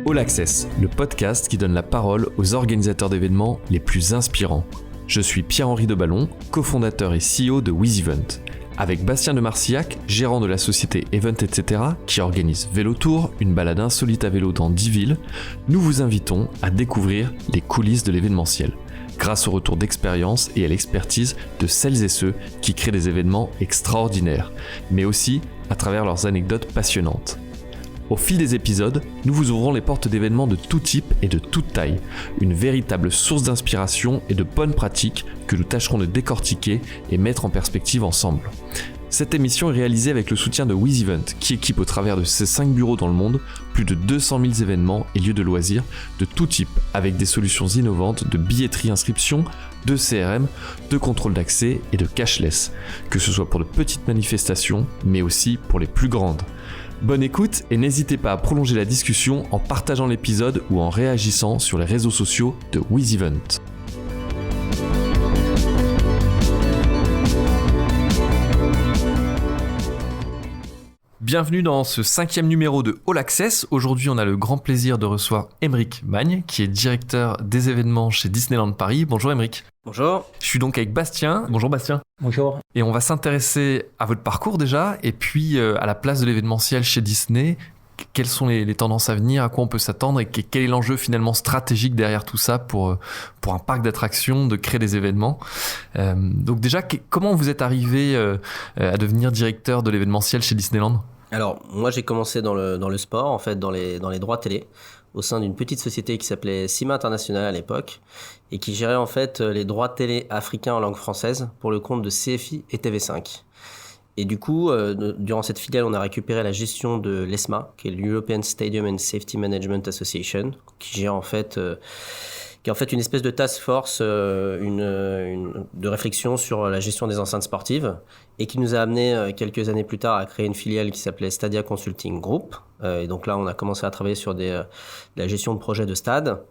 All Access, le podcast qui donne la parole aux organisateurs d'événements les plus inspirants. Je suis Pierre-Henri Deballon, cofondateur et CEO de WizEvent. Avec Bastien de Marcillac, gérant de la société Event etc., qui organise Vélo Tour, une balade insolite à vélo dans 10 villes, nous vous invitons à découvrir les coulisses de l'événementiel, grâce au retour d'expérience et à l'expertise de celles et ceux qui créent des événements extraordinaires, mais aussi à travers leurs anecdotes passionnantes. Au fil des épisodes, nous vous ouvrons les portes d'événements de tout type et de toute taille, une véritable source d'inspiration et de bonnes pratiques que nous tâcherons de décortiquer et mettre en perspective ensemble. Cette émission est réalisée avec le soutien de WizEvent, qui équipe au travers de ses 5 bureaux dans le monde plus de 200 000 événements et lieux de loisirs de tout type, avec des solutions innovantes de billetterie inscription, de CRM, de contrôle d'accès et de cashless, que ce soit pour de petites manifestations, mais aussi pour les plus grandes. Bonne écoute et n'hésitez pas à prolonger la discussion en partageant l'épisode ou en réagissant sur les réseaux sociaux de WizEvent. Bienvenue dans ce 5e numéro de All Access. Aujourd'hui, on a le grand plaisir de recevoir Aymeric Magne, qui est directeur des événements chez Disneyland Paris. Bonjour Aymeric. Bonjour. Je suis donc avec Bastien. Bonjour Bastien. Bonjour. Et on va s'intéresser à votre parcours déjà, et puis à la place de l'événementiel chez Disney. Quelles sont les tendances à venir, à quoi on peut s'attendre et quel est l'enjeu finalement stratégique derrière tout ça pour un parc d'attractions, de créer des événements. Donc déjà, comment vous êtes arrivé à devenir directeur de l'événementiel chez Disneyland ? Alors, moi j'ai commencé dans le sport, en fait, dans les droits télé, au sein d'une petite société qui s'appelait Cima International à l'époque, et qui gérait en fait les droits télé africains en langue française pour le compte de CFI et TV5. Et du coup, durant cette filiale, on a récupéré la gestion de l'ESMA, qui est l'European Stadium and Safety Management Association, qui gère en fait... qui est en fait une espèce de task force de réflexion sur la gestion des enceintes sportives et qui nous a amené quelques années plus tard à créer une filiale qui s'appelait Stadia Consulting Group. Et donc là, on a commencé à travailler sur la gestion de projets de stade.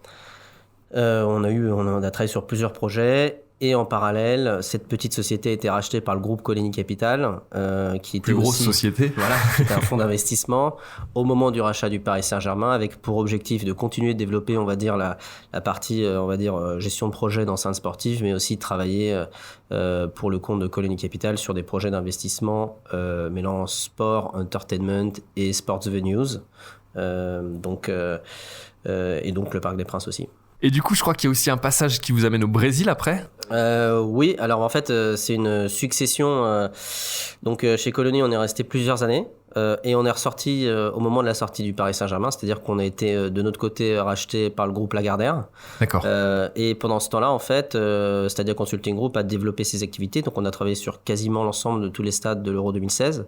On a travaillé sur plusieurs projets. Et en parallèle, cette petite société a été rachetée par le groupe Colony Capital, qui était plus grosse société. Voilà, c'était un fonds d'investissement au moment du rachat du Paris Saint-Germain, avec pour objectif de continuer de développer, on va dire la partie, gestion de projet d'enceintes sportives, mais aussi de travailler pour le compte de Colony Capital sur des projets d'investissement mêlant sport, entertainment et sports venues, et donc le Parc des Princes aussi. Et du coup, je crois qu'il y a aussi un passage qui vous amène au Brésil après. Oui, alors en fait, c'est une succession. Donc chez Colony, on est resté plusieurs années et on est ressorti au moment de la sortie du Paris Saint-Germain, c'est-à-dire qu'on a été de notre côté racheté par le groupe Lagardère. D'accord. Et pendant ce temps-là, en fait, Stadia Consulting Group a développé ses activités. Donc on a travaillé sur quasiment l'ensemble de tous les stades de l'Euro 2016.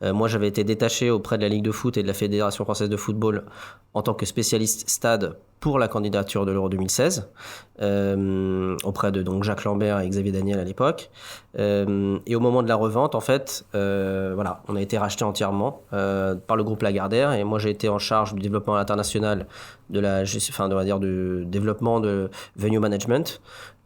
Moi, j'avais été détaché auprès de la Ligue de foot et de la Fédération française de football en tant que spécialiste stade pour la candidature de l'Euro 2016, auprès de donc Jacques Lambert et Xavier Daniel à l'époque. Et au moment de la revente, en fait, on a été racheté entièrement par le groupe Lagardère. Et moi, j'ai été en charge du développement international, du développement de venue management,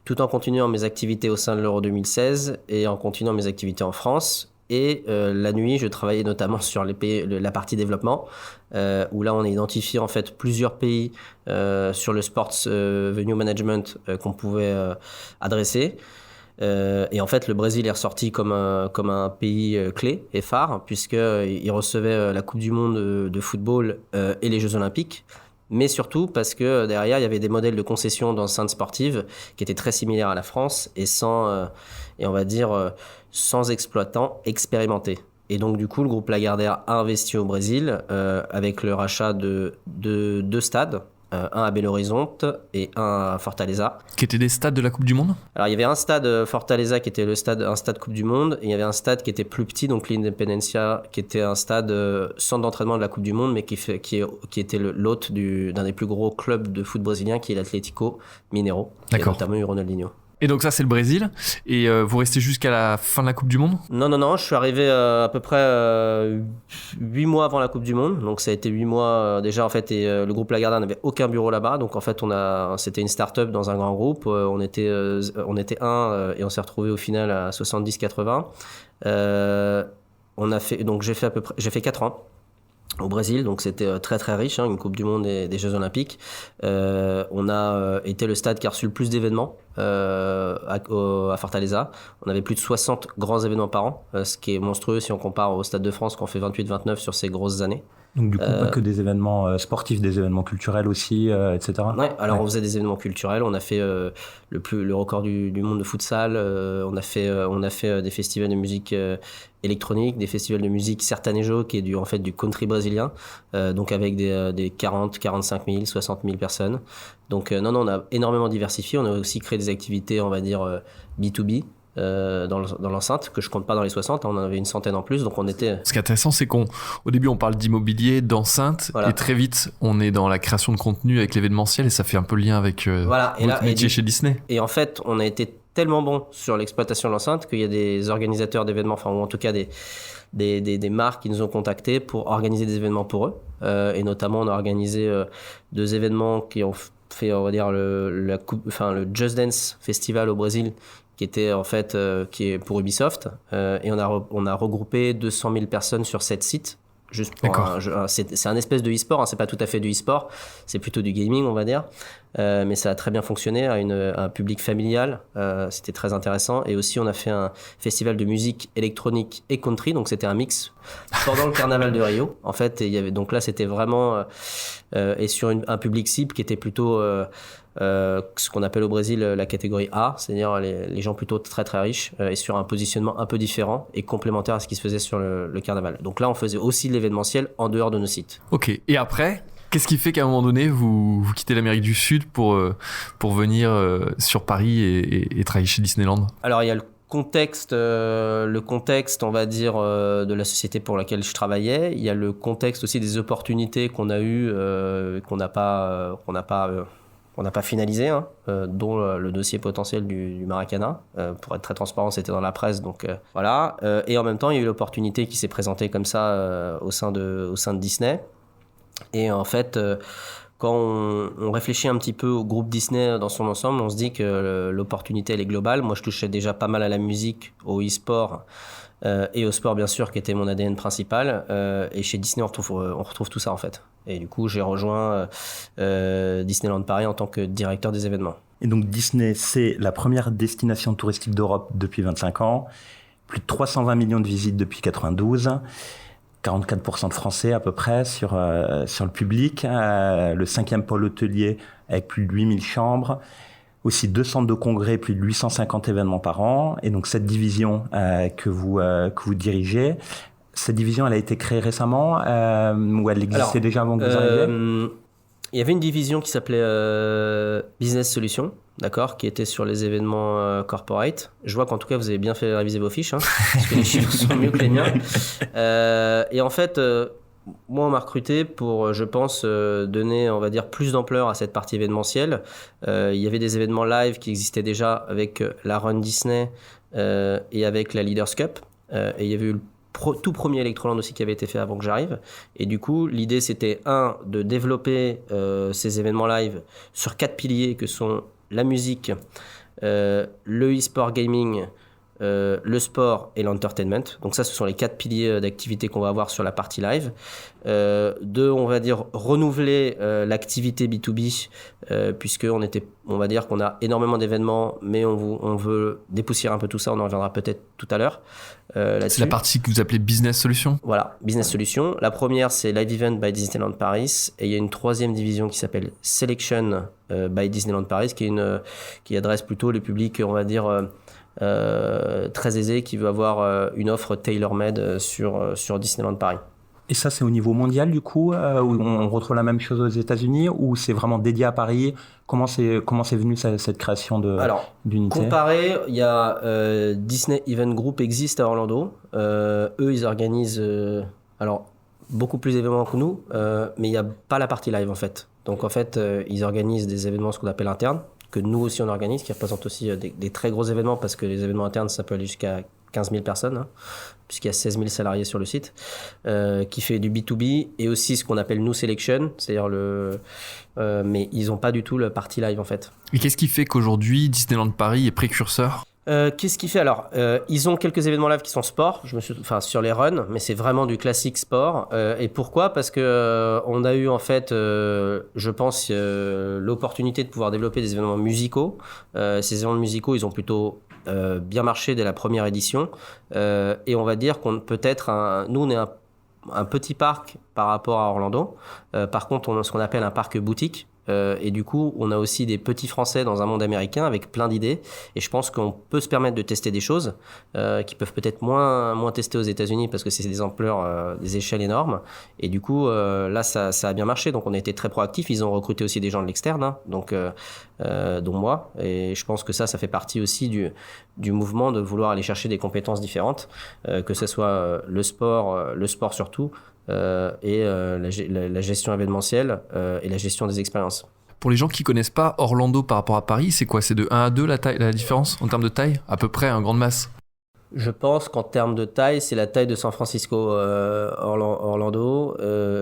tout en continuant mes activités au sein de l'Euro 2016 et en continuant mes activités en France. Et la nuit, je travaillais notamment sur la partie développement, où là, on a identifié en fait plusieurs pays sur le sports venue management qu'on pouvait adresser. Et en fait, le Brésil est ressorti comme un pays clé et phare, puisqu'il recevait la Coupe du Monde de football et les Jeux Olympiques. Mais surtout parce que derrière, il y avait des modèles de concession d'enceintes sportives qui étaient très similaires à la France et sans exploitants expérimentés. Et donc, du coup, le groupe Lagardère a investi au Brésil avec le rachat de 2 stades, un à Belo Horizonte et un à Fortaleza. Qui étaient des stades de la Coupe du Monde ? Alors, il y avait un stade Fortaleza qui était un stade Coupe du Monde, et il y avait un stade qui était plus petit, donc l'Independencia, qui était un stade centre d'entraînement de la Coupe du Monde, mais qui était l'hôte d'un des plus gros clubs de foot brésilien, qui est l'Atlético Mineiro, qui a notamment eu Ronaldinho. Et donc ça, c'est le Brésil. Et vous restez jusqu'à la fin de la Coupe du Monde ? Non, je suis arrivé à peu près 8 mois avant la Coupe du Monde. Donc ça a été 8 mois déjà en fait. Et le groupe Lagardère n'avait aucun bureau là-bas. Donc en fait, c'était une start-up dans un grand groupe. On était un et on s'est retrouvé au final à 70-80. J'ai fait 4 ans. au Brésil, donc c'était très très riche, une Coupe du Monde et des Jeux Olympiques. On a été le stade qui a reçu le plus d'événements à Fortaleza. On avait plus de 60 grands événements par an, ce qui est monstrueux si on compare au Stade de France qu'on fait 28-29 sur ces grosses années. Donc du coup, pas que des événements sportifs, des événements culturels aussi, etc. Ouais, alors on faisait des événements culturels, on a fait le record du monde de futsal, on a fait des festivals de musique électronique, des festivals de musique sertanejo, qui est du country brésilien, donc avec des 40, 45 000, 60 000 personnes. Donc non, on a énormément diversifié, on a aussi créé des activités, on va dire, B2B, dans l'enceinte, que je compte pas dans les 60, on en avait une centaine en plus, donc on était... Ce qui est intéressant, c'est qu'au début on parle d'immobilier, d'enceinte, et très vite on est dans la création de contenu avec l'événementiel, et ça fait un peu le lien avec votre métier chez Disney. Et en fait, on a été tellement bon sur l'exploitation de l'enceinte qu'il y a des organisateurs d'événements, ou en tout cas des marques qui nous ont contactés pour organiser des événements pour eux, et notamment on a organisé 2 événements qui ont fait, on va dire, le Just Dance Festival au Brésil, qui était en fait qui est pour Ubisoft, et on a regroupé 200 000 personnes sur 7 sites, juste pour c'est un espèce de e-sport, c'est pas tout à fait du e-sport, c'est plutôt du gaming, on va dire, mais ça a très bien fonctionné à un public familial, c'était très intéressant. Et aussi on a fait un festival de musique électronique et country, donc c'était un mix pendant le carnaval de Rio en fait, et il y avait, donc là c'était vraiment et sur un public cible qui était plutôt ce qu'on appelle au Brésil la catégorie A, c'est-à-dire les gens plutôt très très riches, et sur un positionnement un peu différent et complémentaire à ce qui se faisait sur le carnaval. Donc là on faisait aussi de l'événementiel en dehors de nos sites. Ok, et après, qu'est-ce qui fait qu'à un moment donné vous quittez l'Amérique du Sud pour venir sur Paris et travailler chez Disneyland? Alors il y a le contexte, on va dire, de la société pour laquelle je travaillais. Il y a le contexte aussi des opportunités qu'on a eues, qu'on n'a pas finalisé, dont le dossier potentiel du Maracana. Pour être très transparent, c'était dans la presse, donc voilà. Et en même temps, il y a eu l'opportunité qui s'est présentée comme ça au sein de Disney. Et en fait, quand on réfléchit un petit peu au groupe Disney dans son ensemble, on se dit que l'opportunité, elle est globale. Moi, je touchais déjà pas mal à la musique, au e-sport, et au sport, bien sûr, qui était mon ADN principal. Et chez Disney, on retrouve tout ça, en fait. Et du coup, j'ai rejoint Disneyland Paris en tant que directeur des événements. Et donc, Disney, c'est la première destination touristique d'Europe depuis 25 ans. Plus de 320 millions de visites depuis 92. 44% de Français à peu près sur le public. Le 5e pôle hôtelier avec plus de 8000 chambres. Aussi 2 centres de congrès, plus de 850 événements par an. Et donc, cette division que vous dirigez, cette division, elle a été créée récemment ou elle existait déjà avant que vous arriviez? Il y avait une division qui s'appelait Business Solutions, d'accord, qui était sur les événements corporate. Je vois qu'en tout cas, vous avez bien fait réviser vos fiches, parce que les chiffres sont mieux que les miens. Et en fait, moi, on m'a recruté pour, je pense, donner, on va dire, plus d'ampleur à cette partie événementielle. Il y avait des événements live qui existaient déjà avec la Run Disney et avec la Leaders Cup. Et il y avait eu le tout premier Electroland aussi qui avait été fait avant que j'arrive. Et du coup, l'idée, c'était de développer ces événements live sur 4 piliers que sont la musique, le e-sport gaming, le sport et l'entertainment. Donc ça, ce sont les 4 piliers d'activité qu'on va avoir sur la partie live. On va dire, renouveler l'activité B2B, puisque on va dire qu'on a énormément d'événements, mais on veut dépoussiérer un peu tout ça, on en reviendra peut-être tout à l'heure. C'est la partie que vous appelez Business Solutions? Voilà, Business Solutions. La première, c'est Live Event by Disneyland Paris, et il y a une 3e division qui s'appelle Selection by Disneyland Paris, qui adresse plutôt le public, on va dire, très aisé, qui veut avoir une offre tailor-made sur Disneyland Paris. Et ça, c'est au niveau mondial, du coup, où on retrouve la même chose aux États-Unis, ou c'est vraiment dédié à Paris? Comment c'est venu cette création d'unité? Comparé, il y a Disney Event Group existe à Orlando. Eux, ils organisent beaucoup plus d'événements que nous, mais il n'y a pas la partie live, en fait. Donc, en fait, ils organisent des événements, ce qu'on appelle internes, que nous aussi on organise, qui représentent aussi des très gros événements, parce que les événements internes, ça peut aller jusqu'à 15 000 personnes, puisqu'il y a 16 000 salariés sur le site, qui fait du B2B, et aussi ce qu'on appelle New Selection, c'est-à-dire mais ils n'ont pas du tout la partie live, en fait. Et qu'est-ce qui fait qu'aujourd'hui Disneyland Paris est précurseur Qu'est-ce qu'il fait alors? Ils ont quelques événements live qui sont sport, sur les runs, mais c'est vraiment du classique sport. Et pourquoi? Parce que on a eu en fait, je pense, l'opportunité de pouvoir développer des événements musicaux. Ces événements musicaux, ils ont plutôt bien marché dès la première édition. Et on va dire qu'on peut être nous on est un petit parc par rapport à Orlando. Par contre, on a ce qu'on appelle un parc boutique. Et du coup, on a aussi des petits Français dans un monde américain avec plein d'idées. Et je pense qu'on peut se permettre de tester des choses qui peuvent peut-être moins tester aux États-Unis parce que c'est des ampleurs, des échelles énormes. Et du coup, là, ça a bien marché. Donc, on a été très proactifs. Ils ont recruté aussi des gens de l'externe, hein, dont moi. Et je pense que ça fait partie aussi du mouvement de vouloir aller chercher des compétences différentes, que ce soit le sport surtout. La gestion événementielle et la gestion des expériences. Pour les gens qui connaissent pas Orlando par rapport à Paris, c'est quoi? C'est de 1 à 2 la différence en termes de taille? À peu près, en grande masse? Je pense qu'en termes de taille, c'est la taille de San Francisco, Orlando.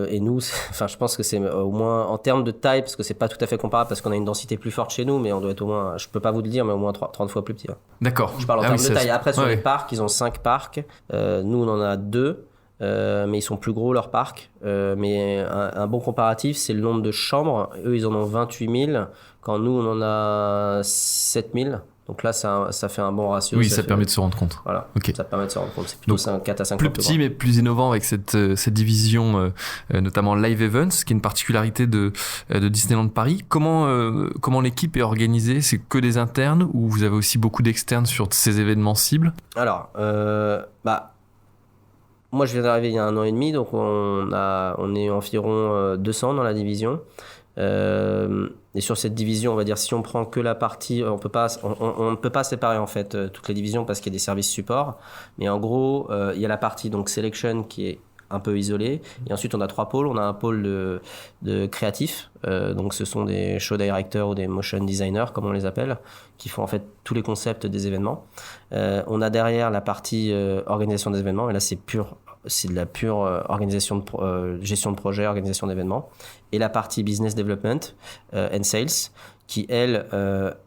Et nous, je pense que c'est au moins en termes de taille, parce que c'est pas tout à fait comparable, parce qu'on a une densité plus forte chez nous, mais on doit être au moins, je peux pas vous le dire, mais au moins 30 fois plus petit. Hein. D'accord. Je parle en termes de taille. Après, sur les parcs, ils ont 5 parcs. Nous, on en a 2. Mais ils sont plus gros leurs parcs. Mais un bon comparatif, c'est le nombre de chambres. Eux, ils en ont 28 000, quand nous, on en a 7 000. Donc là, ça fait un bon ratio. Oui, ça permet de se rendre compte. Voilà, okay. Ça permet de se rendre compte. C'est plutôt 4 à 5 plus petit, mais plus innovant avec cette division, notamment Live Events, qui est une particularité de Disneyland Paris. Comment l'équipe est organisée? C'est que des internes ou vous avez aussi beaucoup d'externes sur ces événements cibles? Alors, moi, je viens d'arriver il y a 1 an et demi, donc on est environ 200 dans la division. Et sur cette division, on va dire, si on prend que la partie, on ne peut pas séparer en fait toutes les divisions parce qu'il y a des services support. Mais en gros, il y a la partie donc selection qui est un peu isolée. Et ensuite, on a 3 pôles. On a un pôle de créatifs. Donc, ce sont des show directors ou des motion designers, comme on les appelle, qui font en fait tous les concepts des événements. On a derrière la partie organisation des événements. Et là, c'est de la pure organisation gestion de projet, organisation d'événements. Et la partie business development and sales, qui elle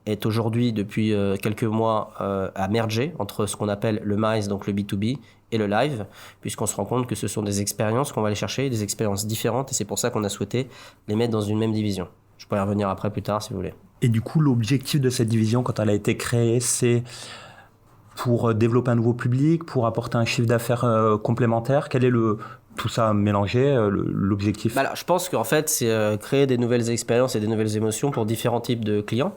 est aujourd'hui depuis quelques mois à merger entre ce qu'on appelle le MICE, donc le B2B, et le live, puisqu'on se rend compte que ce sont des expériences qu'on va aller chercher, des expériences différentes, et c'est pour ça qu'on a souhaité les mettre dans une même division. Je pourrais y revenir après plus tard si vous voulez. Et du coup, l'objectif de cette division, quand elle a été créée, c'est pour développer un nouveau public, pour apporter un chiffre d'affaires complémentaire. Quel est tout ça mélangé, l'objectif? Alors, je pense qu'en fait, c'est créer des nouvelles expériences et des nouvelles émotions pour différents types de clients.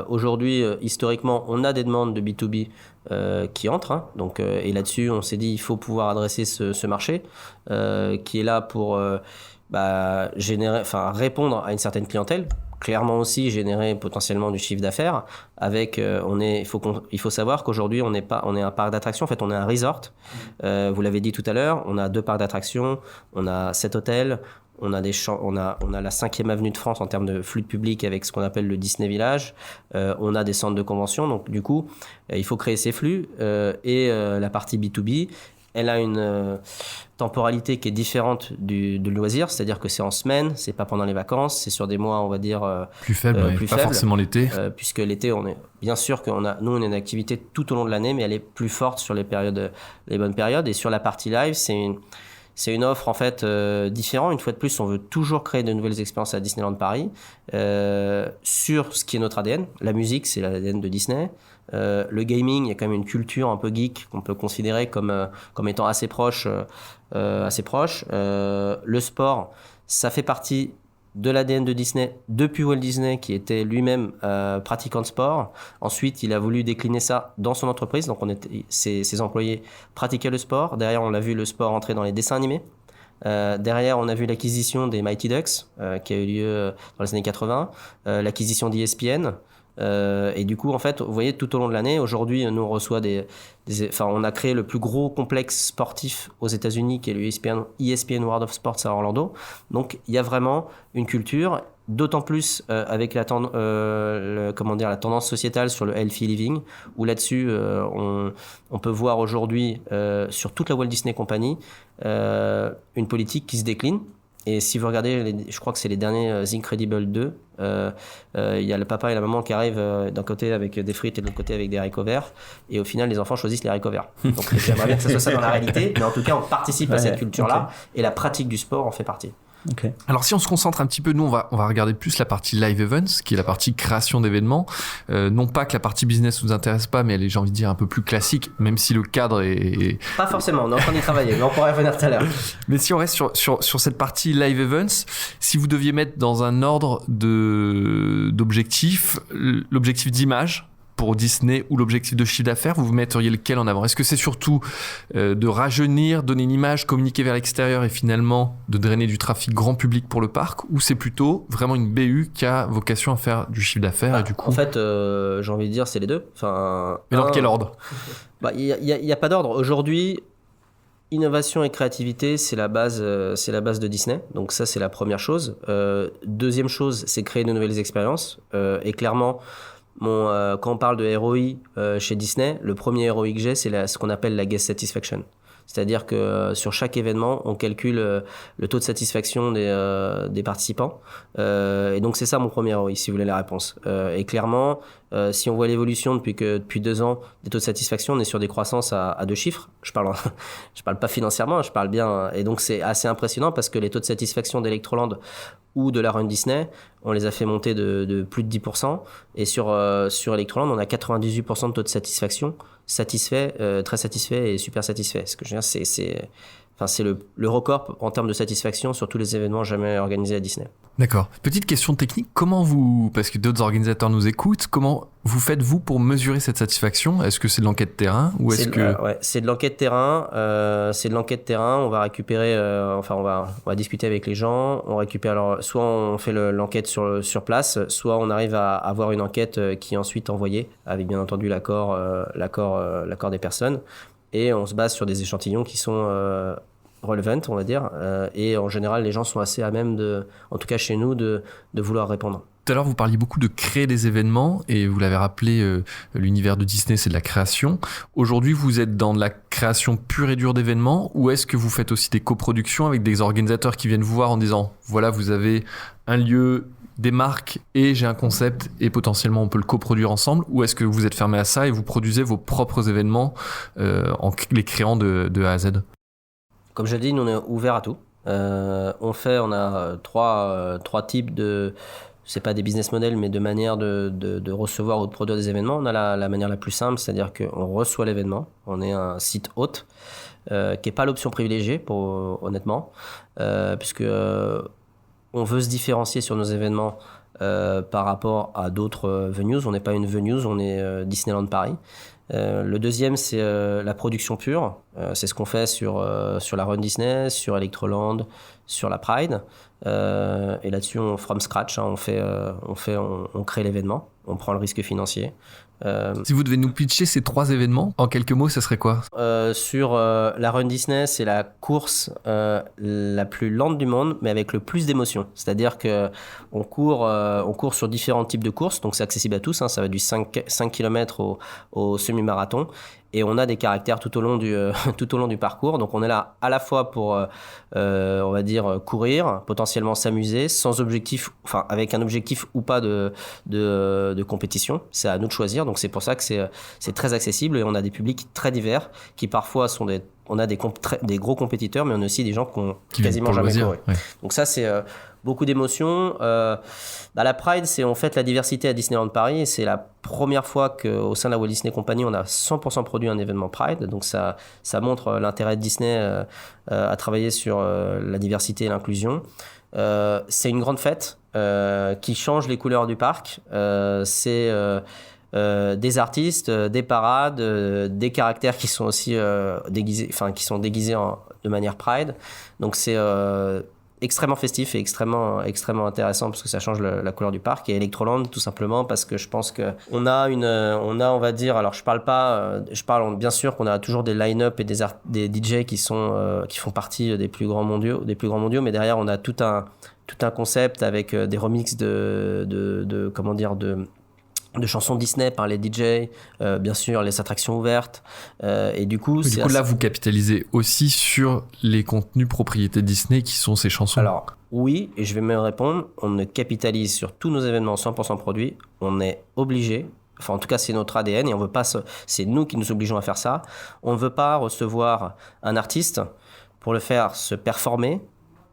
Aujourd'hui, historiquement, on a des demandes de B2B qui entrent. Hein, donc, et là-dessus, on s'est dit il faut pouvoir adresser ce marché qui est là pour répondre à une certaine clientèle. Clairement aussi générer potentiellement du chiffre d'affaires avec il faut savoir qu'aujourd'hui on est un parc d'attractions, en fait on est un resort. Vous l'avez dit tout à l'heure, on a 2 parcs d'attractions, on a 7 hôtels, on a la 5e avenue de France en termes de flux de public avec ce qu'on appelle le Disney Village, on a des centres de convention, donc du coup il faut créer ces flux et la partie B2B elle a une temporalité qui est différente du loisir, c'est-à-dire que c'est en semaine, c'est pas pendant les vacances, c'est sur des mois, on va dire, plus faibles, pas faible, forcément l'été. Puisque l'été, bien sûr qu'on a une activité tout au long de l'année, mais elle est plus forte sur les bonnes périodes. Et sur la partie live, c'est une offre en fait différente. Une fois de plus, on veut toujours créer de nouvelles expériences à Disneyland Paris sur ce qui est notre ADN. La musique, c'est l'ADN de Disney. Le gaming, il y a quand même une culture un peu geek qu'on peut considérer comme étant assez proche. Le sport, ça fait partie de l'ADN de Disney depuis Walt Disney, qui était lui-même pratiquant de sport. Ensuite, il a voulu décliner ça dans son entreprise. Donc, ses employés pratiquaient le sport. Derrière, on a vu le sport entrer dans les dessins animés. Derrière, on a vu l'acquisition des Mighty Ducks qui a eu lieu dans les années 80, l'acquisition d'ESPN. Et du coup, en fait, vous voyez, tout au long de l'année, aujourd'hui, nous on reçoit on a créé le plus gros complexe sportif aux États-Unis, qui est le ESPN World of Sports à Orlando. Donc, il y a vraiment une culture, d'autant plus avec la tendance sociétale sur le healthy living, où là-dessus, on peut voir aujourd'hui sur toute la Walt Disney Company une politique qui se décline. Et si vous regardez, je crois que c'est les derniers Incredibles 2, il y a le papa et la maman qui arrivent d'un côté avec des frites et de l'autre côté avec des haricots verts. Et au final, les enfants choisissent les haricots verts. Donc j'aimerais bien que ça soit ça dans la réalité. Mais en tout cas, on participe à cette culture-là. Et la pratique du sport en fait partie. Okay. Alors si on se concentre un petit peu, nous on va regarder plus la partie live events, qui est la partie création d'événements. Non pas que la partie business nous intéresse pas, mais elle est, j'ai envie de dire, un peu plus classique, même si le cadre est... Pas forcément, on est en train d'y travailler, mais on pourra y revenir tout à l'heure. Mais si on reste sur cette partie live events, si vous deviez mettre dans un ordre d'objectifs, l'objectif d'image pour Disney ou l'objectif de chiffre d'affaires, vous metteriez lequel en avant? Est-ce que c'est surtout de rajeunir, donner une image, communiquer vers l'extérieur et finalement de drainer du trafic grand public pour le parc, ou c'est plutôt vraiment une BU qui a vocation à faire du chiffre d'affaires et du coup... En fait, j'ai envie de dire c'est les deux. Mais dans quel ordre? Y a pas d'ordre. Aujourd'hui, innovation et créativité, c'est la base de Disney. Donc ça, c'est la première chose. Deuxième chose, c'est créer de nouvelles expériences. Et clairement... quand on parle de ROI chez Disney, le premier ROI que j'ai, c'est ce qu'on appelle la guest satisfaction. C'est-à-dire que sur chaque événement, on calcule le taux de satisfaction des participants. Et donc, c'est ça mon premier ROI, si vous voulez la réponse. Et clairement, si on voit l'évolution depuis 2 ans des taux de satisfaction, on est sur des croissances à 2 chiffres. Je parle pas financièrement, je parle bien. Et donc, c'est assez impressionnant parce que les taux de satisfaction d'Electroland ou de la Run Disney, on les a fait monter de plus de 10%. Et sur Electroland, on a 98% de taux de satisfaction, satisfait, très satisfait et super satisfait. Ce que je veux dire, c'est le record en termes de satisfaction sur tous les événements jamais organisés à Disney. D'accord. Petite question technique, parce que d'autres organisateurs nous écoutent, comment vous faites-vous pour mesurer cette satisfaction? Est-ce que c'est de l'enquête terrain ou c'est de l'enquête terrain. On va récupérer, on va discuter avec les gens. On récupère alors, soit on fait l'enquête sur place, soit on arrive à avoir une enquête qui est ensuite envoyée avec bien entendu l'accord des personnes. Et on se base sur des échantillons qui sont relevant, on va dire. Et en général, les gens sont assez à même, en tout cas chez nous, de vouloir répondre. Tout à l'heure, vous parliez beaucoup de créer des événements et vous l'avez rappelé, l'univers de Disney, c'est de la création. Aujourd'hui, vous êtes dans de la création pure et dure d'événements ou est-ce que vous faites aussi des coproductions avec des organisateurs qui viennent vous voir en disant « Voilà, vous avez un lieu, des marques et j'ai un concept et potentiellement on peut le coproduire ensemble » ou est-ce que vous êtes fermé à ça et vous produisez vos propres événements en les créant de A à Z? Comme je l'ai dit, nous on est ouvert à tout. On a trois types de... C'est pas des business models, mais de manière de recevoir ou de produire des événements. On a la manière la plus simple, c'est-à-dire qu'on reçoit l'événement. On est un site hôte, qui n'est pas l'option privilégiée, honnêtement, puisque on veut se différencier sur nos événements par rapport à d'autres venues. On n'est pas une venues, on est Disneyland Paris. Le deuxième, c'est la production pure. C'est ce qu'on fait sur la Run Disney, sur Electroland, sur la Pride. Et là-dessus, from scratch, on crée l'événement, on prend le risque financier. Si vous devez nous pitcher ces 3 événements, en quelques mots, ça serait quoi? Sur la Run Disney, c'est la course la plus lente du monde, mais avec le plus d'émotion. C'est-à-dire qu'on court sur différents types de courses, donc c'est accessible à tous, ça va du 5 km au semi-marathon. Et on a des caractères tout au long du parcours. Donc on est là à la fois pour, on va dire, courir, potentiellement s'amuser, sans objectif, enfin avec un objectif ou pas de compétition. C'est à nous de choisir. Donc c'est pour ça que c'est très accessible et on a des publics très divers qui parfois sont on a des gros compétiteurs, mais on a aussi des gens qui ont quasiment jamais couru. Ouais. Donc ça, c'est beaucoup d'émotions. La Pride, c'est en fait la diversité à Disneyland Paris. Et c'est la première fois qu'au sein de la Walt Disney Company, on a 100% produit un événement Pride. Donc ça montre l'intérêt de Disney à travailler sur la diversité et l'inclusion. C'est une grande fête qui change les couleurs du parc. C'est... des artistes, des parades, des caractères qui sont aussi déguisés de manière Pride. Donc c'est extrêmement festif et extrêmement intéressant parce que ça change la couleur du parc. Et Electroland, tout simplement parce que je pense que on va dire, alors je parle bien sûr qu'on a toujours des line-up et des DJ qui font partie des plus grands mondiaux, mais derrière on a tout un concept avec des remixes de chansons Disney par les DJ, bien sûr les attractions ouvertes, et du coup... là, vous capitalisez aussi sur les contenus propriétés Disney qui sont ces chansons. Alors, oui, et je vais me répondre, on ne capitalise sur tous nos événements 100% produits, on est obligé, enfin en tout cas c'est notre ADN, et on veut pas c'est nous qui nous obligeons à faire ça, on ne veut pas recevoir un artiste pour le faire se performer,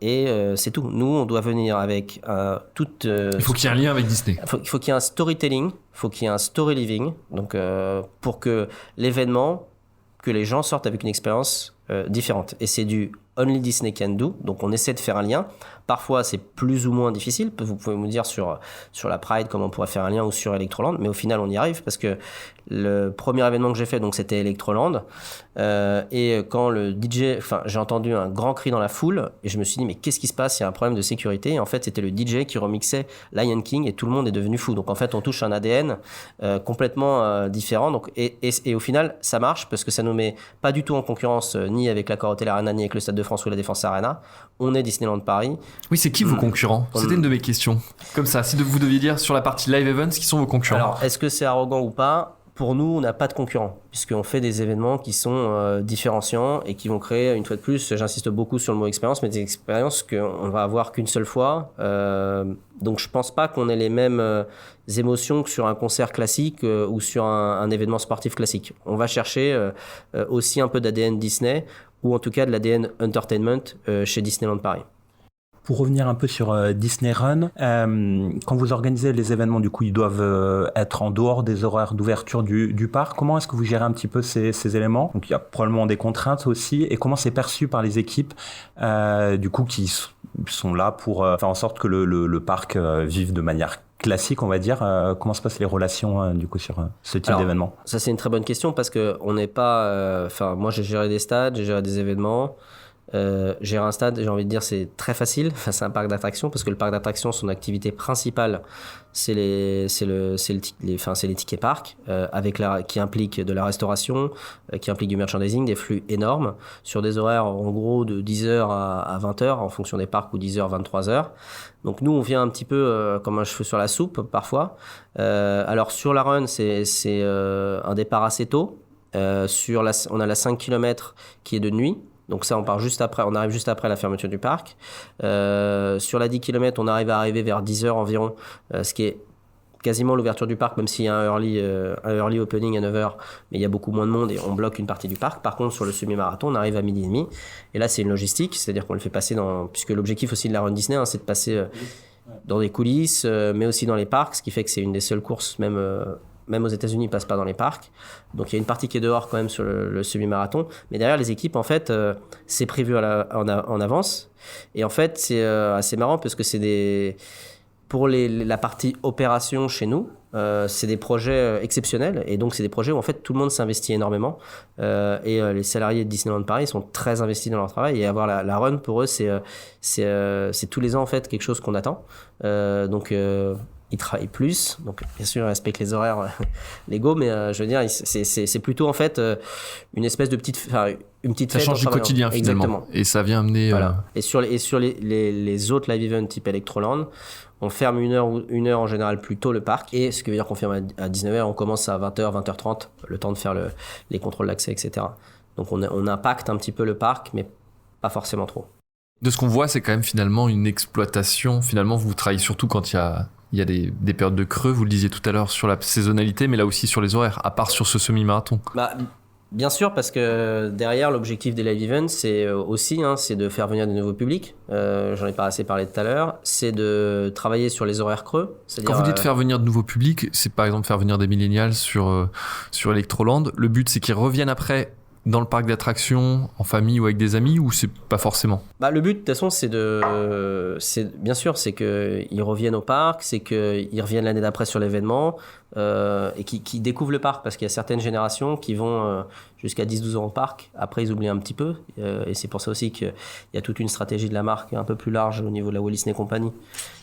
et c'est tout. Nous, on doit venir avec toute... il faut qu'il y ait un lien avec Disney. Il faut qu'il y ait un storytelling, il faut qu'il y ait un story living, donc pour que l'événement, que les gens sortent avec une expérience différente. Et c'est du Only Disney Can Do, donc on essaie de faire un lien. Parfois, c'est plus ou moins difficile. Vous pouvez me dire sur la Pride comment on pourrait faire un lien, ou sur Electroland, mais au final, on y arrive parce que le premier événement que j'ai fait, donc c'était Electroland, et quand le DJ, j'ai entendu un grand cri dans la foule et je me suis dit mais qu'est-ce qui se passe, il y a un problème de sécurité, et en fait c'était le DJ qui remixait Lion King et tout le monde est devenu fou. Donc en fait on touche un ADN complètement différent, donc, et au final ça marche parce que ça nous met pas du tout en concurrence ni avec l'Accor Hotel Arena ni avec le Stade de France ou la Défense Arena. On est Disneyland Paris. Oui, c'est qui vos concurrents? C'était une de mes questions. Comme ça, si vous deviez dire sur la partie live events, qui sont vos concurrents? Alors, est-ce que c'est arrogant ou pas? Pour nous, on n'a pas de concurrents, puisqu'on fait des événements qui sont différenciants et qui vont créer, une fois de plus, j'insiste beaucoup sur le mot expérience, mais des expériences qu'on va avoir qu'une seule fois. Donc je pense pas qu'on ait les mêmes émotions que sur un concert classique ou sur un événement sportif classique. On va chercher aussi un peu d'ADN Disney, ou en tout cas de l'ADN entertainment chez Disneyland Paris. Pour revenir un peu sur Disney Run, quand vous organisez les événements, du coup, ils doivent être en dehors des horaires d'ouverture du parc. Comment est-ce que vous gérez un petit peu ces éléments? Donc, il y a probablement des contraintes aussi. Et comment c'est perçu par les équipes, du coup, qui sont là pour faire en sorte que le parc vive de manière classique, on va dire. Comment se passent les relations, du coup, sur ce type d'événement? Ça, c'est une très bonne question parce qu'on n'est pas... moi, j'ai géré des stades, j'ai géré des événements. Gérer un stade, j'ai envie de dire, c'est très facile. C'est un parc d'attractions parce que le parc d'attractions, son activité principale, c'est les tickets parcs, qui implique de la restauration, qui implique du merchandising, des flux énormes sur des horaires en gros de 10h à 20h en fonction des parcs, ou 10h, 23h. Donc nous, on vient un petit peu comme un cheveu sur la soupe parfois. Alors sur la run, c'est un départ assez tôt. On a la 5 km qui est de nuit. Donc ça, on arrive juste après la fermeture du parc. Sur la 10 km, on arriver vers 10h environ, ce qui est quasiment l'ouverture du parc, même s'il y a un early opening à 9h, mais il y a beaucoup moins de monde et on bloque une partie du parc. Par contre, sur le semi-marathon, on arrive à 12h30. Et là, c'est une logistique, c'est-à-dire qu'on le fait passer puisque l'objectif aussi de la Run Disney, c'est de passer dans des coulisses, mais aussi dans les parcs, ce qui fait que c'est une des seules courses, même aux États-Unis, ils passent pas dans les parcs. Donc il y a une partie qui est dehors quand même sur le semi-marathon. Mais derrière les équipes, en fait, c'est prévu en avance. Et en fait, c'est assez marrant parce que pour la partie opération chez nous, c'est des projets exceptionnels. Et donc c'est des projets où en fait tout le monde s'investit énormément. Et les salariés de Disneyland Paris sont très investis dans leur travail. Et avoir la run pour eux, c'est tous les ans en fait quelque chose qu'on attend. Donc ils travaillent plus, donc bien sûr ils respectent les horaires légaux, mais je veux dire c'est plutôt en fait une espèce de une petite fête. Ça change du quotidien finalement. Exactement. Et ça vient amener... Voilà. Et sur les autres live events type Electroland, on ferme une heure en général plus tôt le parc, et ce qui veut dire qu'on ferme à 19h, on commence à 20h, 20h30, le temps de faire les contrôles d'accès, etc. Donc on impacte un petit peu le parc, mais pas forcément trop. De ce qu'on voit, c'est quand même finalement une exploitation. Finalement, vous travaillez surtout quand il y a des périodes de creux, vous le disiez tout à l'heure, sur la saisonnalité, mais là aussi sur les horaires, à part sur ce semi-marathon. Bien sûr, parce que derrière, l'objectif des live events, c'est aussi c'est de faire venir de nouveaux publics. J'en ai pas assez parlé tout à l'heure. C'est de travailler sur les horaires creux. Quand vous dites faire venir de nouveaux publics, c'est par exemple faire venir des millennials sur Electroland. Le but, c'est qu'ils reviennent après dans le parc d'attractions, en famille ou avec des amis, ou c'est pas forcément? Le but, de toute façon, c'est bien sûr, c'est qu'ils reviennent au parc, c'est qu'ils reviennent l'année d'après sur l'événement, et qui découvrent le parc, parce qu'il y a certaines générations qui vont jusqu'à 10-12 ans au parc. Après, ils oublient un petit peu, et c'est pour ça aussi qu'il y a toute une stratégie de la marque un peu plus large au niveau de la Walt Disney Company,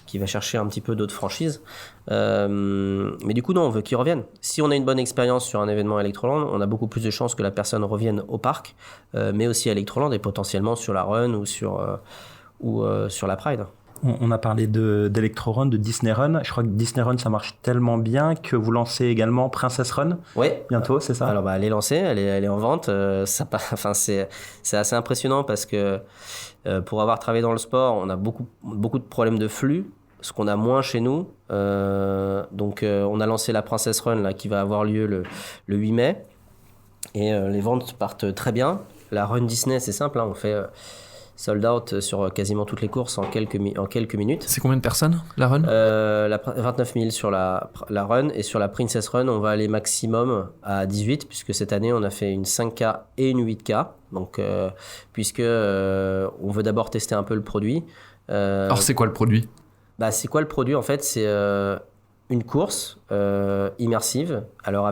qui va chercher un petit peu d'autres franchises. Mais du coup, non, on veut qu'ils reviennent. Si on a une bonne expérience sur un événement Electroland, on a beaucoup plus de chances que la personne revienne au parc, mais aussi à Electroland, et potentiellement sur la Run ou sur la Pride. On a parlé d'Electro Run, de Disney Run. Je crois que Disney Run, ça marche tellement bien que vous lancez également Princess Run bientôt, c'est ça? Alors, elle est lancée, elle est en vente. C'est assez impressionnant parce que pour avoir travaillé dans le sport, on a beaucoup de problèmes de flux, ce qu'on a moins chez nous. Donc, on a lancé la Princess Run là, qui va avoir lieu le 8 mai. Et les ventes partent très bien. La Run Disney, c'est simple, on fait sold out sur quasiment toutes les courses en quelques minutes. C'est combien de personnes, la Run 29 000 sur la Run, et sur la Princess Run, on va aller maximum à 18, puisque cette année, on a fait une 5K et une 8K. Donc, puisque on veut d'abord tester un peu le produit. Alors, c'est quoi le produit ? C'est quoi le produit, en fait ? C'est une course immersive, alors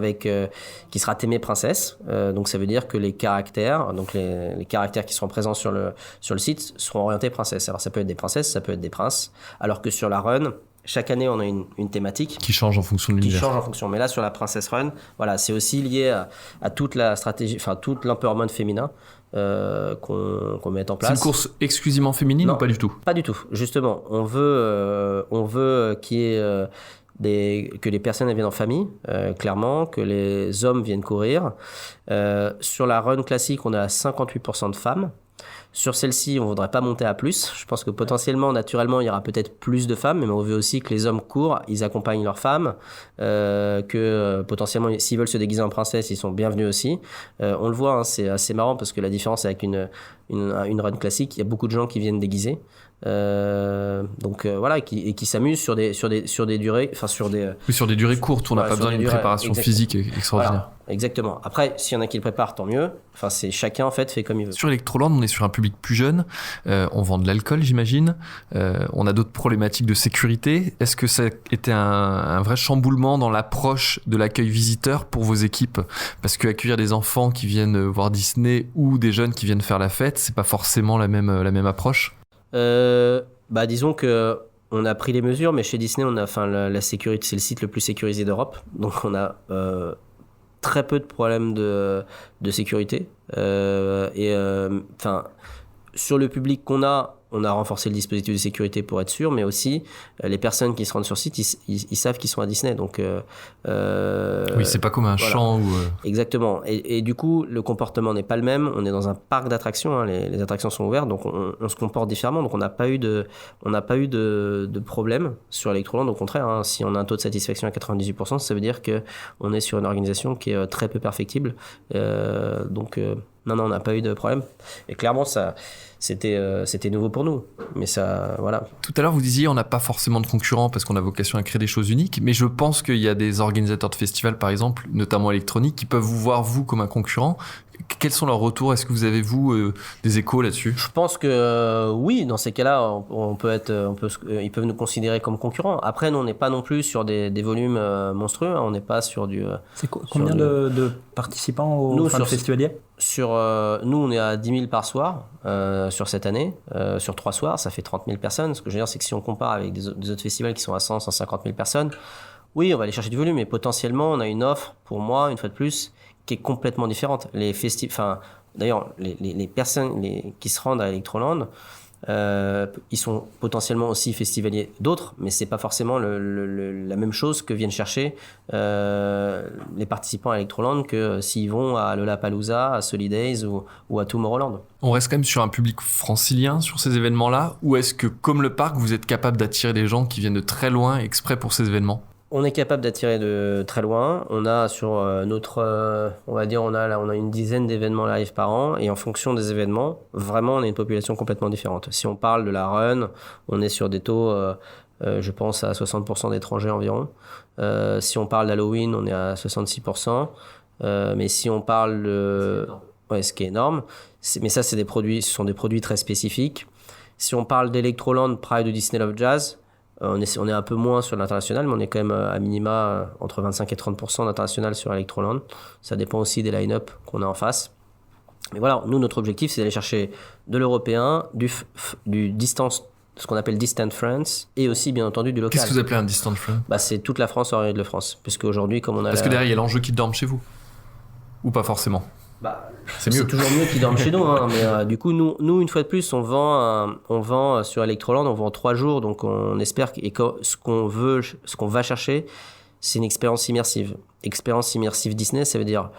qui sera thémée princesse. Donc ça veut dire que les caractères, donc les caractères qui seront présents sur le site seront orientés princesse. Alors ça peut être des princesses, ça peut être des princes. Alors que sur la Run, chaque année on a une thématique qui change en fonction de l'univers. Qui change en fonction. Mais là sur la Princess Run, voilà, c'est aussi lié à toute la stratégie, enfin tout l'empowerment féminin. Qu'on met en place. C'est une course exclusivement féminine ou pas du tout ? Pas du tout. Justement, on veut qu'il y ait que les personnes viennent en famille, clairement, que les hommes viennent courir. Sur la Run classique, on est à 58% de femmes. Sur celle-ci, on ne voudrait pas monter à plus. Je pense que potentiellement, naturellement, il y aura peut-être plus de femmes, mais on veut aussi que les hommes courent, ils accompagnent leurs femmes, que potentiellement, s'ils veulent se déguiser en princesse, ils sont bienvenus aussi. On le voit, c'est assez marrant parce que la différence avec une Run classique, il y a beaucoup de gens qui viennent déguisés. Voilà, et qui s'amusent sur des durées, enfin sur des durées courtes, on n'a pas besoin d'une préparation physique extraordinaire. Voilà, exactement. Après, s'il y en a qui le préparent, tant mieux. Enfin, c'est chacun en fait fait comme il veut. Sur Electroland, on est sur un public plus jeune. On vend de l'alcool, j'imagine. On a d'autres problématiques de sécurité. Est-ce que ça a été un vrai chamboulement dans l'approche de l'accueil visiteur pour vos équipes ? Parce que accueillir des enfants qui viennent voir Disney ou des jeunes qui viennent faire la fête, c'est pas forcément la même approche. Disons que on a pris les mesures, mais chez Disney, on a, la sécurité, c'est le site le plus sécurisé d'Europe, donc on a très peu de problèmes de sécurité. Sur le public qu'on a, on a renforcé le dispositif de sécurité pour être sûr, mais aussi les personnes qui se rendent sur site, ils savent qu'ils sont à Disney. Donc, oui, c'est pas comme un champ. Exactement. Et du coup, le comportement n'est pas le même. On est dans un parc d'attractions, les attractions sont ouvertes, donc on se comporte différemment. Donc on n'a pas eu de problème sur Electroland. Au contraire, si on a un taux de satisfaction à 98%, ça veut dire qu'on est sur une organisation qui est très peu perfectible. Non, on n'a pas eu de problème. Et clairement, c'était nouveau pour nous. Mais ça, voilà. Tout à l'heure, vous disiez on n'a pas forcément de concurrents parce qu'on a vocation à créer des choses uniques. Mais je pense qu'il y a des organisateurs de festivals, par exemple, notamment électroniques, qui peuvent vous voir, vous, comme un concurrent. Quels sont leurs retours ? Est-ce que vous avez, vous, des échos là-dessus ? Je pense que oui, dans ces cas-là, ils peuvent nous considérer comme concurrents. Après, nous, on n'est pas non plus sur des volumes monstrueux. On n'est pas sur du... C'est combien de participants au festivalier ? Nous, on est à 10 000 par soir sur cette année. Sur 3 soirs, ça fait 30 000 personnes. Ce que je veux dire, c'est que si on compare avec des autres festivals qui sont à 100, 150 000 personnes, oui, on va aller chercher du volume. Mais potentiellement, on a une offre, pour moi, une fois de plus, qui est complètement différente. D'ailleurs, les personnes qui se rendent à Electroland, ils sont potentiellement aussi festivaliers d'autres, mais c'est pas forcément la même chose que viennent chercher les participants à Electroland que s'ils vont à Lollapalooza, à Solidays ou à Tomorrowland. On reste quand même sur un public francilien sur ces événements-là, ou est-ce que, comme le parc, vous êtes capable d'attirer des gens qui viennent de très loin exprès pour ces événements ? On est capable d'attirer de très loin. On a sur on a une dizaine d'événements live par an, et en fonction des événements, vraiment, on a une population complètement différente. Si on parle de la Run, on est sur des taux, je pense, à 60% d'étrangers environ. Si on parle d'Halloween, on est à 66%. Mais si on parle ce qui est énorme. Mais ça, ce sont des produits très spécifiques. Si on parle d'Electroland, Pride ou Disney Love Jazz, on est un peu moins sur l'international, mais on est quand même à minima entre 25 et 30% d'international sur Electroland. Ça dépend aussi des line-up qu'on a en face. Mais voilà, nous, notre objectif, c'est d'aller chercher de l'européen, du distance, ce qu'on appelle distant France, et aussi, bien entendu, du local. Qu'est-ce que vous appelez un distant France ? C'est toute la France hors Île-de-France. Puisque aujourd'hui, comme on a Parce que derrière, il y a l'enjeu qui dorme chez vous ? Ou pas forcément ? C'est toujours mieux qu'ils dorment chez nous, hein, mais du coup, nous, une fois de plus, on vend sur Electroland, on vend 3 jours, donc on espère que ce qu'on va chercher, c'est une expérience immersive. Expérience immersive Disney, ça veut dire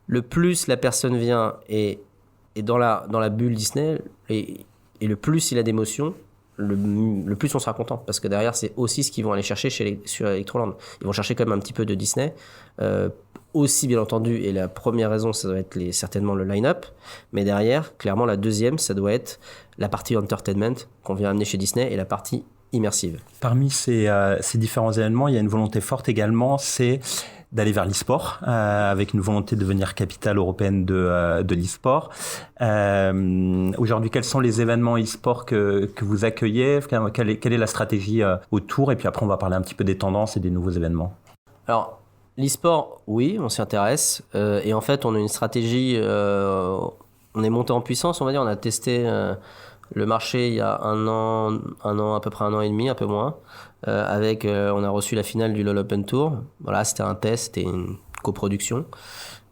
le plus la personne vient et dans la bulle Disney, et le plus il a d'émotions, le plus on sera content, parce que derrière c'est aussi ce qu'ils vont aller chercher sur Electroland. Ils vont chercher quand même un petit peu de Disney, aussi bien entendu, et la première raison ça doit être certainement le line-up, mais derrière clairement la deuxième ça doit être la partie entertainment qu'on vient amener chez Disney et la partie immersive. Parmi ces différents événements, il y a une volonté forte également, c'est d'aller vers l'e-sport, avec une volonté de devenir capitale européenne de l'e-sport. Aujourd'hui, quels sont les événements e-sport que vous accueillez ? Quelle est la stratégie autour ? Et puis après, on va parler un petit peu des tendances et des nouveaux événements. Alors, l'e-sport, oui, on s'y intéresse. Et en fait, on a une stratégie, on est monté en puissance, on va dire. On a testé le marché il y a un an, à peu près 1 an et demi, un peu moins. On a reçu la finale du LOL Open Tour. Voilà, c'était un test, c'était une coproduction.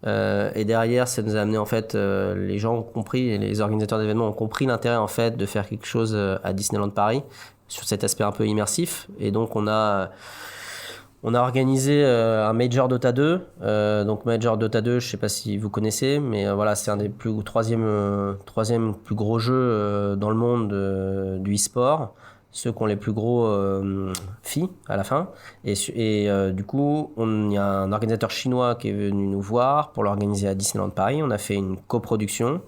Et derrière, ça nous a amené en fait, les gens ont compris, et les organisateurs d'événements ont compris l'intérêt en fait de faire quelque chose à Disneyland Paris sur cet aspect un peu immersif. Et donc on a organisé un Major Dota 2. Donc Major Dota 2, je sais pas si vous connaissez, mais voilà, c'est un des troisième plus gros jeux dans le monde du e-sport. Ceux qui ont les plus gros fees à la fin. Et du coup, il y a un organisateur chinois qui est venu nous voir pour l'organiser à Disneyland Paris. On a fait une coproduction.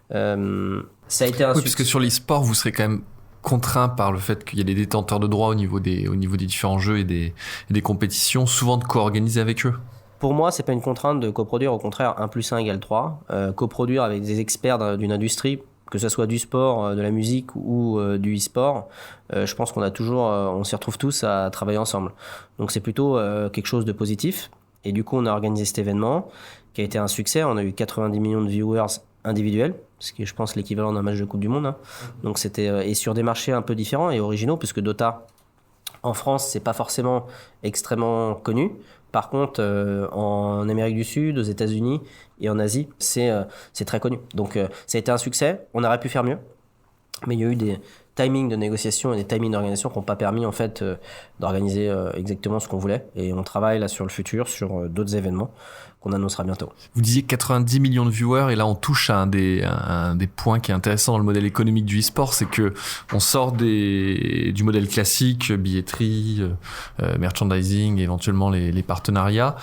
Ça a été un succès. Parce que sur l'e-sport, vous serez quand même contraint par le fait qu'il y a des détenteurs de droits au niveau des différents jeux et des compétitions, souvent de co-organiser avec eux. Pour moi, c'est pas une contrainte de coproduire. Au contraire, 1 + 1 = 3. Coproduire avec des experts d'une industrie, que ce soit du sport, de la musique ou du e-sport, je pense on s'y retrouve tous à travailler ensemble. Donc c'est plutôt quelque chose de positif. Et du coup, on a organisé cet événement qui a été un succès. On a eu 90 millions de viewers individuels, ce qui est, je pense, l'équivalent d'un match de Coupe du Monde. Hein. Donc c'était et sur des marchés un peu différents et originaux, puisque Dota, en France, c'est pas forcément extrêmement connu. Par contre, en Amérique du Sud, aux États-Unis et en Asie, c'est très connu. Donc, ça a été un succès. On aurait pu faire mieux, mais il y a eu des timings de négociation et des timings d'organisation qui n'ont pas permis en fait d'organiser exactement ce qu'on voulait. Et on travaille là sur le futur, sur d'autres événements qu'on annoncera bientôt. Vous disiez 90 millions de viewers, et là on touche à un des points qui est intéressant dans le modèle économique du e-sport, c'est que on sort du modèle classique, billetterie, merchandising, éventuellement les partenariats.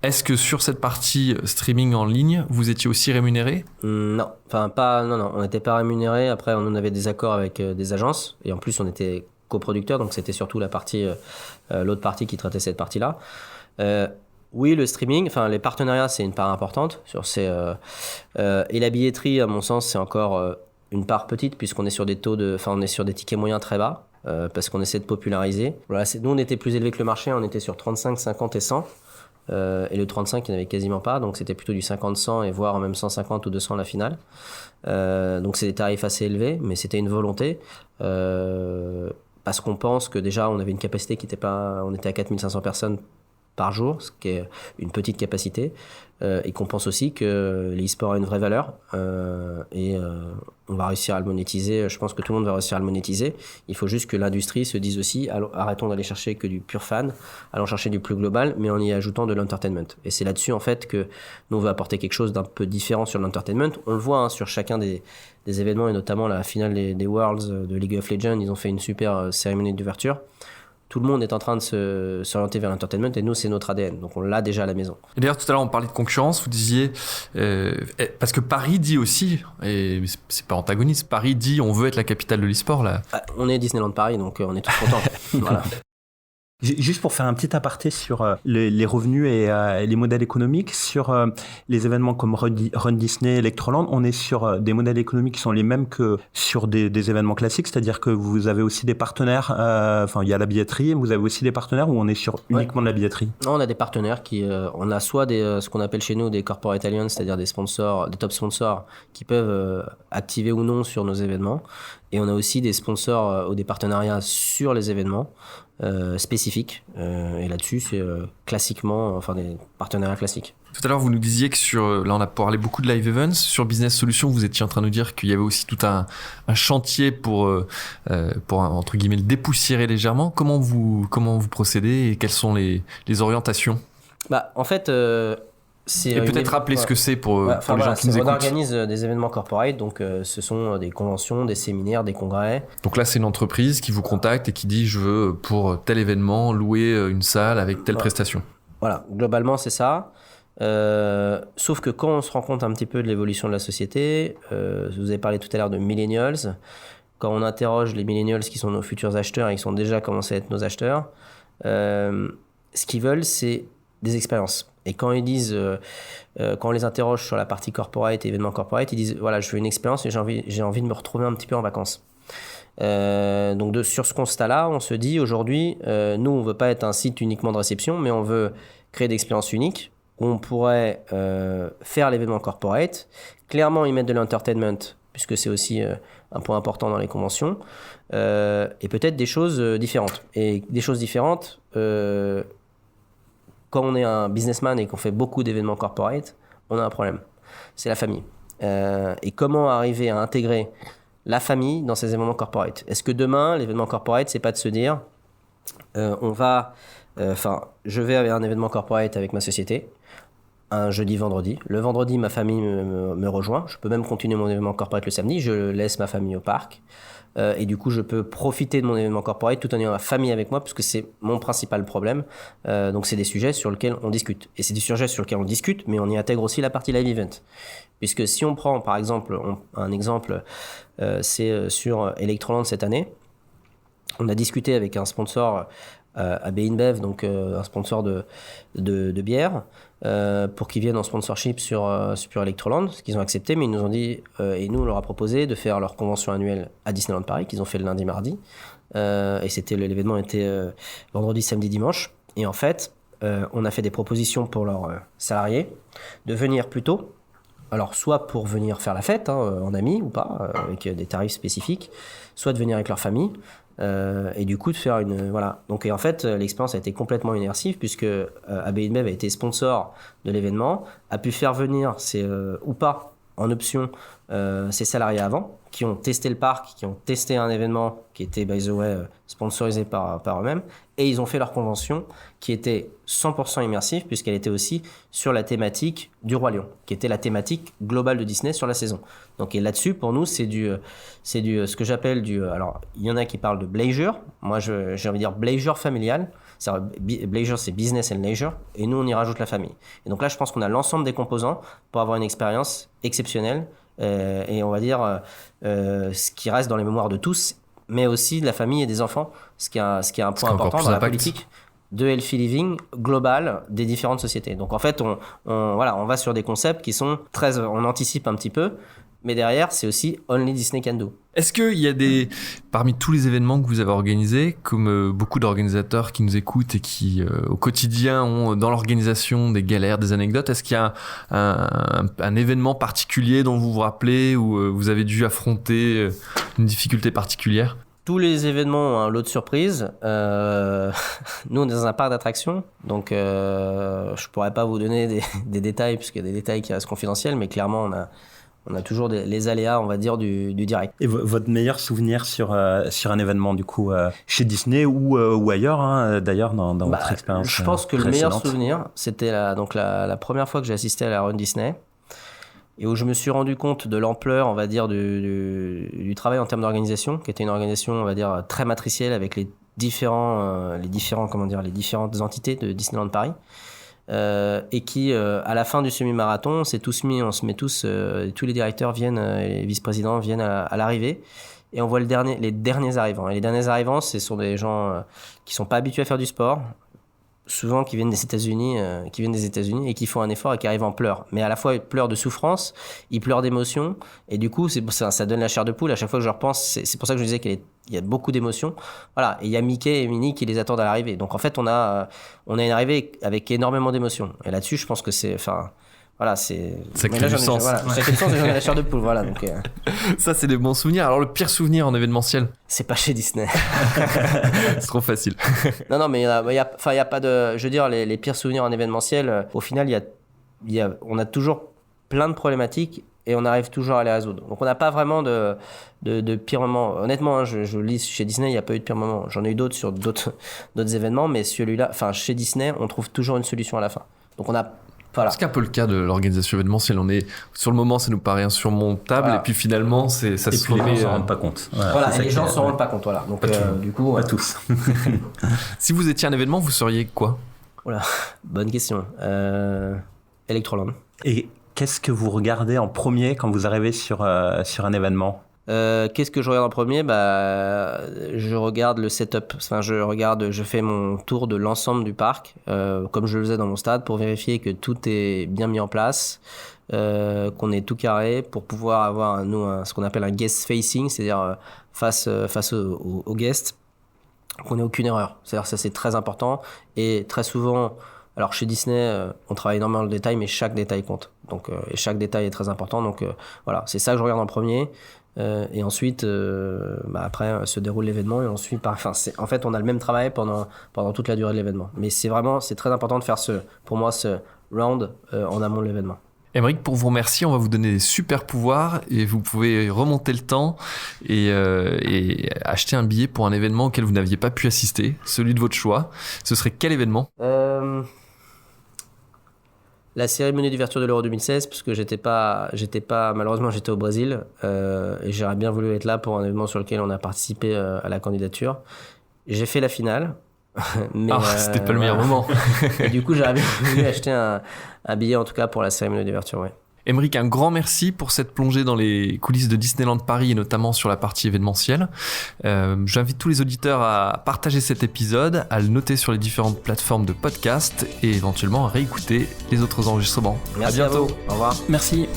Est-ce que sur cette partie streaming en ligne, vous étiez aussi rémunéré ? Non, on n'était pas rémunéré. Après, on avait des accords avec des agences, et en plus on était coproducteurs, donc c'était surtout l'autre partie qui traitait cette partie-là. Oui, le streaming, les partenariats, c'est une part importante et la billetterie, à mon sens, c'est encore une part petite, puisqu'on est sur des on est sur des tickets moyens très bas, parce qu'on essaie de populariser. Voilà, nous, on était plus élevé que le marché, on était sur 35, 50 et 100. Et le 35, il n'y en avait quasiment pas, donc c'était plutôt du 50-100 et voire même 150 ou 200 la finale. Donc c'est des tarifs assez élevés, mais c'était une volonté, parce qu'on pense que déjà on avait une capacité on était à 4500 personnes par jour, ce qui est une petite capacité, et qu'on pense aussi que l'e-sport a une vraie valeur, et on va réussir à le monétiser. Je pense que tout le monde va réussir à le monétiser. Il faut juste que l'industrie se dise aussi, arrêtons d'aller chercher que du pur fan, allons chercher du plus global, mais en y ajoutant de l'entertainment. Et c'est là-dessus en fait que nous on veut apporter quelque chose d'un peu différent sur l'entertainment. On le voit sur chacun des événements, et notamment la finale des Worlds de League of Legends, ils ont fait une super cérémonie d'ouverture. Tout le monde est en train de s'orienter vers l'entertainment, et nous, c'est notre ADN. Donc, on l'a déjà à la maison. Et d'ailleurs, tout à l'heure, on parlait de concurrence. Vous disiez... parce que Paris dit aussi, et c'est pas antagoniste, Paris dit on veut être la capitale de l'e-sport, là. On est Disneyland Paris, donc on est tous contents. Voilà. Juste pour faire un petit aparté sur les revenus et les modèles économiques, sur les événements comme Run Disney, Electroland, on est sur des modèles économiques qui sont les mêmes que sur des événements classiques, c'est-à-dire que vous avez aussi des partenaires, il y a la billetterie, vous avez aussi des partenaires où on est sur uniquement de la billetterie. Non, on a des partenaires on a soit ce qu'on appelle chez nous des corporate alliances, c'est-à-dire des sponsors, des top sponsors qui peuvent activer ou non sur nos événements, et on a aussi des sponsors ou des partenariats sur les événements. spécifiques. Et là-dessus, c'est classiquement, des partenariats classiques. Tout à l'heure, vous nous disiez que là, on a parlé beaucoup de live events. Sur Business Solutions, vous étiez en train de nous dire qu'il y avait aussi tout un chantier pour entre guillemets, le dépoussiérer légèrement. Comment vous procédez et quelles sont les orientations ? En fait, et peut-être rappeler ce que c'est pour les gens qui nous écoutent. On organise des événements corporate, donc ce sont des conventions, des séminaires, des congrès. Donc là, c'est une entreprise qui vous contacte et qui dit « je veux pour tel événement louer une salle avec telle prestation ». Voilà, globalement, c'est ça. Sauf que quand on se rend compte un petit peu de l'évolution de la société, vous avez parlé tout à l'heure de millennials, quand on interroge les millennials qui sont nos futurs acheteurs et qui sont déjà commencés à être nos acheteurs, ce qu'ils veulent, c'est des expériences. Et quand ils disent, quand on les interroge sur la partie corporate et événements corporate, ils disent voilà, je veux une expérience et j'ai envie de me retrouver un petit peu en vacances. Donc sur ce constat-là, on se dit aujourd'hui, nous on veut pas être un site uniquement de réception, mais on veut créer des expériences uniques où on pourrait faire l'événement corporate, clairement y mettre de l'entertainment puisque c'est aussi un point important dans les conventions, et peut-être des choses différentes. Et des choses différentes. Quand on est un businessman et qu'on fait beaucoup d'événements corporate, on a un problème. C'est la famille. Et comment arriver à intégrer la famille dans ces événements corporate ? Est-ce que demain, l'événement corporate, c'est pas de se dire, je vais à un événement corporate avec ma société, un jeudi, vendredi. Le vendredi, ma famille me rejoint. Je peux même continuer mon événement corporate le samedi. Je laisse ma famille au parc. Et du coup, je peux profiter de mon événement corporate tout en ayant ma famille avec moi, puisque c'est mon principal problème. Donc, c'est des sujets sur lesquels on discute. Et c'est des sujets sur lesquels on discute, mais on y intègre aussi la partie live event. Puisque si on prend, par exemple, un exemple, c'est sur Electroland cette année. On a discuté avec un sponsor AB InBev, donc un sponsor de bière, pour qu'ils viennent en sponsorship sur Electroland, ce qu'ils ont accepté, mais ils nous ont dit, et nous on leur a proposé de faire leur convention annuelle à Disneyland Paris, qu'ils ont fait le lundi, mardi, et l'événement était vendredi, samedi, dimanche, et en fait, on a fait des propositions pour leurs salariés de venir plus tôt, alors soit pour venir faire la fête, en amis ou pas, avec des tarifs spécifiques, soit de venir avec leur famille, et du coup de faire voilà. Donc et en fait l'expérience a été complètement immersive puisque AB InBev a été sponsor de l'événement, a pu faire venir ou pas en option ses salariés avant qui ont testé le parc, qui ont testé un événement qui était by the way sponsorisé par eux-mêmes, et ils ont fait leur convention qui était 100% immersive puisqu'elle était aussi sur la thématique du Roi Lion, qui était la thématique globale de Disney sur la saison. Donc et là-dessus pour nous c'est du ce que j'appelle alors il y en a qui parlent de bleisure, moi j'ai envie de dire bleisure familiale. Bleisure c'est business and leisure, et nous on y rajoute la famille. Et donc là je pense qu'on a l'ensemble des composants pour avoir une expérience exceptionnelle, et on va dire ce qui reste dans les mémoires de tous, mais aussi de la famille et des enfants, ce qui est un point important dans la politique de healthy living global des différentes sociétés. Donc en fait on va sur des concepts qui sont on anticipe un petit peu, mais derrière c'est aussi only Disney can do. Est-ce qu'il y a parmi tous les événements que vous avez organisés, comme beaucoup d'organisateurs qui nous écoutent et qui au quotidien ont dans l'organisation des galères, des anecdotes, est-ce qu'il y a un événement particulier dont vous vous rappelez, où vous avez dû affronter une difficulté particulière ? Tous les événements ont un lot de surprises. Nous, on est dans un parc d'attractions, donc je pourrais pas vous donner des détails, puisqu'il y a des détails qui restent confidentiels, mais clairement, on a toujours les aléas, on va dire, du direct. Et votre meilleur souvenir sur un événement, du coup, chez Disney ou ailleurs, d'ailleurs, dans votre expérience Je pense que le meilleur souvenir, c'était la première fois que j'ai assisté à la Run Disney, et où je me suis rendu compte de l'ampleur, on va dire, du travail en termes d'organisation, qui était une organisation, on va dire, très matricielle avec les différentes entités de Disneyland Paris. Et qui, à la fin du semi-marathon, on se met tous, tous les directeurs viennent, et les vice-présidents viennent à l'arrivée, et on voit les derniers arrivants. Et les derniers arrivants, ce sont des gens qui sont pas habitués à faire du sport, souvent qui viennent des États-Unis et qui font un effort et qui arrivent en pleurs. Mais à la fois, ils pleurent de souffrance, ils pleurent d'émotion, et du coup, ça donne la chair de poule. À chaque fois que je repense, c'est pour ça que je disais qu'il y a beaucoup d'émotions. Voilà. Et il y a Mickey et Minnie qui les attendent à l'arrivée. Donc en fait, on a une arrivée avec énormément d'émotions. Et là-dessus, je pense que Voilà, c'est. Ça crée Mais là, du sens. Voilà, ça crée du sens, j'en ai la chair de poule, voilà. Donc, Ça, c'est des bons souvenirs. Alors, le pire souvenir en événementiel? c'est pas chez Disney. C'est trop facile. Non, mais il y a pas de. Je veux dire, les pires souvenirs en événementiel, au final, on a toujours plein de problématiques et on arrive toujours à les résoudre. Donc, on n'a pas vraiment de pire moment. Honnêtement, hein, je lis chez Disney, il n'y a pas eu de pire moment. J'en ai eu d'autres sur d'autres événements, mais celui-là, chez Disney, on trouve toujours une solution à la fin. Donc, on a. Voilà. C'est un peu le cas de l'organisation événementielle. On est sur le moment, ça nous paraît insurmontable, Voilà. et puis finalement, ça Et se puis les gens remet. s'en rendent pas compte. Voilà, c'est et les ça gens qui- s'en rendent pas compte. Voilà. Donc, du coup, Pas tous. Si vous étiez un événement, vous seriez quoi? bonne question. Electroland. Et qu'est-ce que vous regardez en premier quand vous arrivez sur un événement? Qu'est-ce que je regarde en premier? Je regarde le setup. Enfin, je fais mon tour de l'ensemble du parc, comme je le faisais dans mon stade, pour vérifier que tout est bien mis en place, qu'on est tout carré, pour pouvoir avoir ce qu'on appelle un guest facing, c'est-à-dire face aux guests, qu'on n'ait aucune erreur. C'est-à-dire ça, c'est très important. Et très souvent, alors chez Disney, on travaille énormément le détail, mais chaque détail compte. Donc, et chaque détail est très important. Donc voilà, c'est ça que je regarde en premier. Et ensuite, après, se déroule l'événement et ensuite, en fait, on a le même travail pendant toute la durée de l'événement. Mais c'est très important de faire pour moi, ce round en amont de l'événement. Aymeric, pour vous remercier, on va vous donner des super pouvoirs et vous pouvez remonter le temps et acheter un billet pour un événement auquel vous n'aviez pas pu assister, celui de votre choix. Ce serait quel événement? La cérémonie d'ouverture de l'Euro 2016, parce que malheureusement j'étais au Brésil et j'aurais bien voulu être là pour un événement sur lequel on a participé à la candidature. J'ai fait la finale. Mais c'était pas le meilleur moment. Et du coup, j'aurais bien voulu acheter un billet, en tout cas, pour la cérémonie d'ouverture, ouais. Aymeric, un grand merci pour cette plongée dans les coulisses de Disneyland Paris et notamment sur la partie événementielle. J'invite tous les auditeurs à partager cet épisode, à le noter sur les différentes plateformes de podcast et éventuellement à réécouter les autres enregistrements. Merci à bientôt. à vous. Au revoir. Merci.